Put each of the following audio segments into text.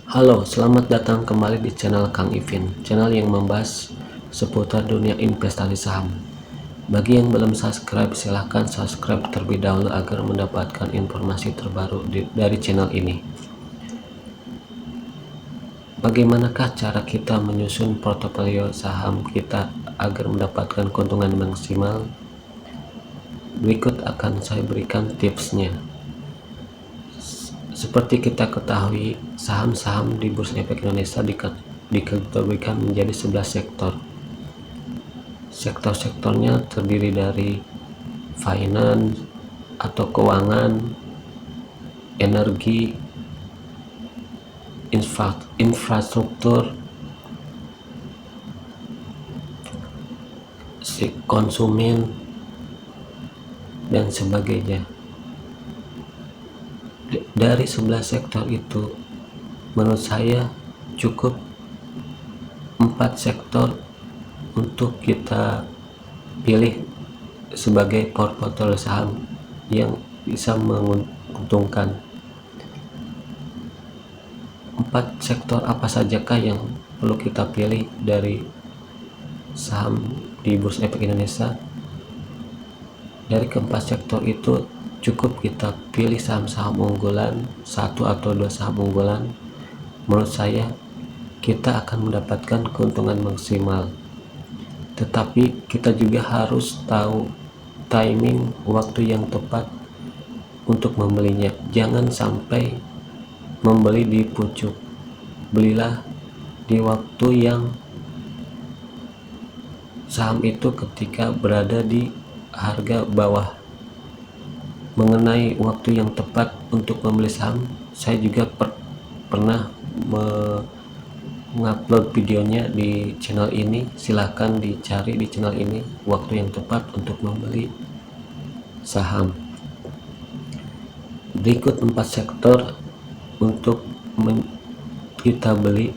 Halo, selamat datang kembali di channel Kang Ivin, channel yang membahas seputar dunia investasi saham. Bagi yang belum subscribe, silahkan subscribe terlebih dahulu agar mendapatkan informasi terbaru dari channel ini. Bagaimanakah cara kita menyusun portofolio saham kita agar mendapatkan keuntungan maksimal? Berikut akan saya berikan tipsnya. Seperti kita ketahui, saham-saham di Bursa Efek Indonesia dikategorikan menjadi 11 sektor. Sektor-sektornya terdiri dari finance atau keuangan, energi, infrastruktur, konsumen, dan sebagainya. Dari 11 sektor itu, menurut saya cukup 4 sektor untuk kita pilih sebagai portofolio saham yang bisa menguntungkan. 4 sektor apa sajakah yang perlu kita pilih dari saham di Bursa Efek Indonesia? Dari keempat sektor itu cukup kita pilih saham-saham unggulan, satu atau dua saham unggulan. Menurut saya kita akan mendapatkan keuntungan maksimal, tetapi kita juga harus tahu timing waktu yang tepat untuk membelinya. Jangan sampai membeli di pucuk, belilah di waktu yang saham itu ketika berada di harga bawah. Mengenai waktu yang tepat untuk membeli saham, saya juga pernah mengupload videonya di channel ini. Silahkan dicari di channel ini waktu yang tepat untuk membeli saham. Berikut 4 sektor untuk kita beli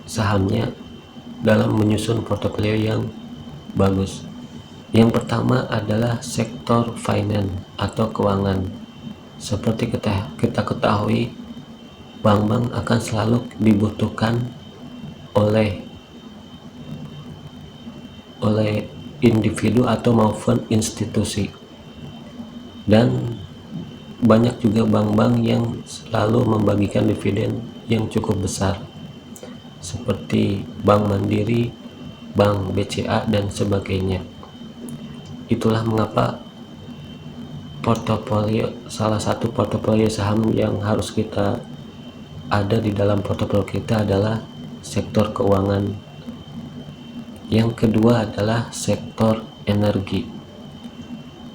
sahamnya dalam menyusun portofolio yang bagus. Yang pertama adalah sektor finance atau keuangan. Seperti kita ketahui, bank-bank akan selalu dibutuhkan oleh individu atau maupun institusi, dan banyak juga bank-bank yang selalu membagikan dividen yang cukup besar, seperti Bank Mandiri, Bank BCA, dan sebagainya. Itulah mengapa salah satu portofolio saham yang harus kita ada di dalam portofolio kita adalah sektor keuangan. Yang kedua adalah sektor energi.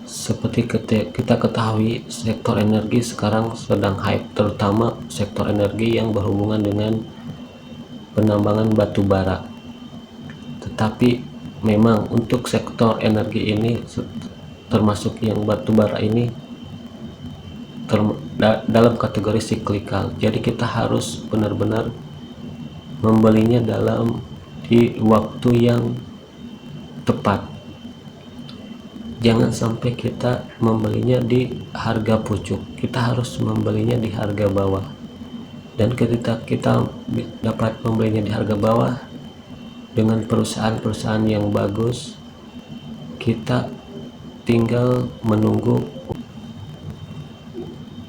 Seperti kita ketahui, sektor energi sekarang sedang hype, terutama sektor energi yang berhubungan dengan penambangan batu bara. Tetapi memang untuk sektor energi ini, termasuk yang batu bara ini, dalam kategori siklikal. Jadi kita harus benar-benar membelinya di waktu yang tepat. Jangan sampai kita membelinya di harga pucuk, kita harus membelinya di harga bawah. Dan ketika kita dapat membelinya di harga bawah dengan perusahaan-perusahaan yang bagus, kita tinggal menunggu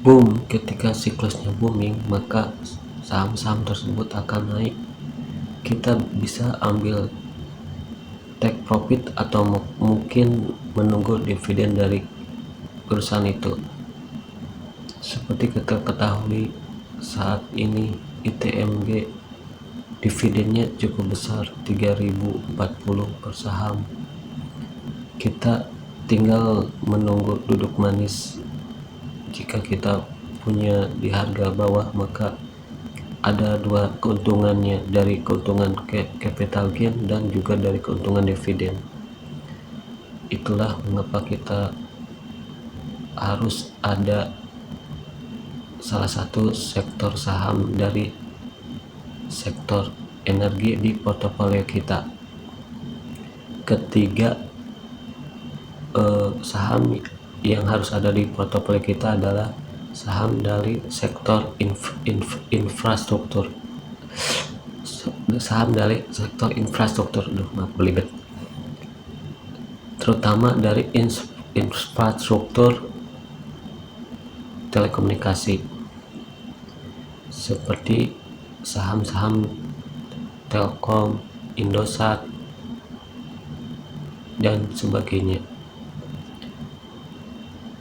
boom. Ketika siklusnya booming, maka saham-saham tersebut akan naik. Kita bisa ambil take profit atau mungkin menunggu dividen dari perusahaan itu. Seperti kita ketahui, saat ini ITMG dividennya cukup besar, 3040 per saham. Kita tinggal menunggu duduk manis. Jika kita punya di harga bawah, maka ada dua keuntungannya, dari keuntungan capital gain dan juga dari keuntungan dividen. Itulah mengapa kita harus ada salah satu sektor saham dari sektor energi di portofolio kita. Ketiga, saham yang harus ada di portofolio kita adalah saham dari sektor infrastruktur, maaf belibet, terutama dari infrastruktur telekomunikasi seperti saham-saham Telkom, Indosat, dan sebagainya.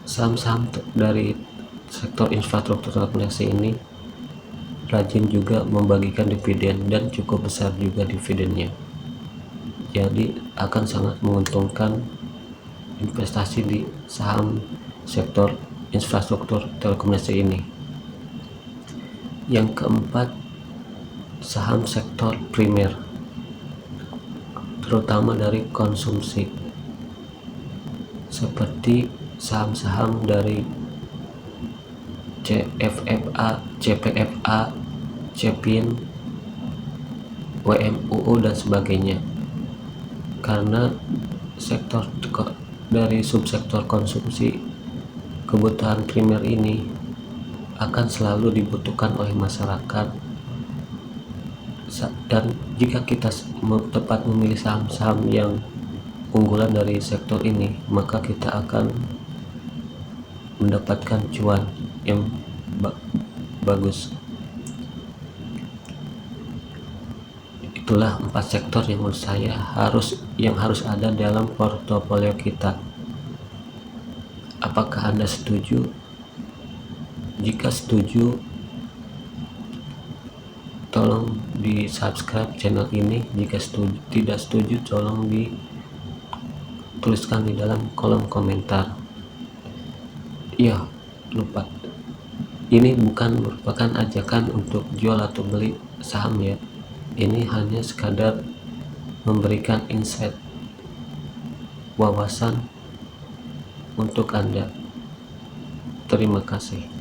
Saham-saham dari sektor infrastruktur telekomunikasi ini rajin juga membagikan dividen dan cukup besar juga dividennya. Jadi akan sangat menguntungkan investasi di saham sektor infrastruktur telekomunikasi ini. Yang keempat, saham sektor primer, terutama dari konsumsi, seperti saham-saham dari CPFA, CPIN, WMUU dan sebagainya. Karena sektor dari subsektor konsumsi kebutuhan primer ini akan selalu dibutuhkan oleh masyarakat, dan jika kita tepat memilih saham-saham yang unggulan dari sektor ini, maka kita akan mendapatkan cuan yang bagus. Itulah 4 sektor yang menurut saya harus ada dalam portofolio kita. Apakah Anda setuju? Jika setuju, tolong di subscribe channel ini. Jika tidak setuju, tolong dituliskan di dalam kolom komentar. Ya, lupa, ini bukan merupakan ajakan untuk jual atau beli saham ya. Ini hanya sekadar memberikan insight, wawasan untuk Anda. Terima kasih.